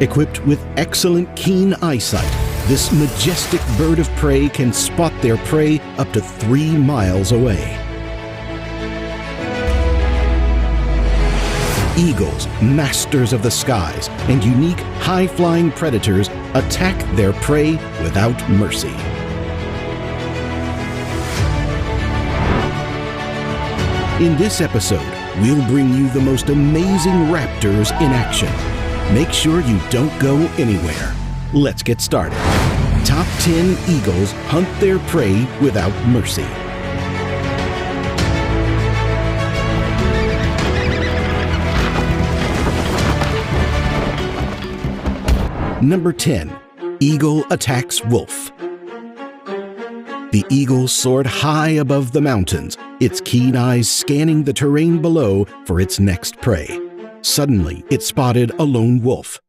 Equipped with excellent keen eyesight, this majestic bird of prey can spot their prey up to 3 miles away. Eagles, masters of the skies, and unique high-flying predators attack their prey without mercy. In this episode, we'll bring you the most amazing raptors in action. Make sure you don't go anywhere. Let's get started. Top 10 eagles hunt their prey without mercy. Number 10. Eagle attacks wolf. The eagle soared high above the mountains, its keen eyes scanning the terrain below for its next prey. Suddenly, it spotted a lone wolf.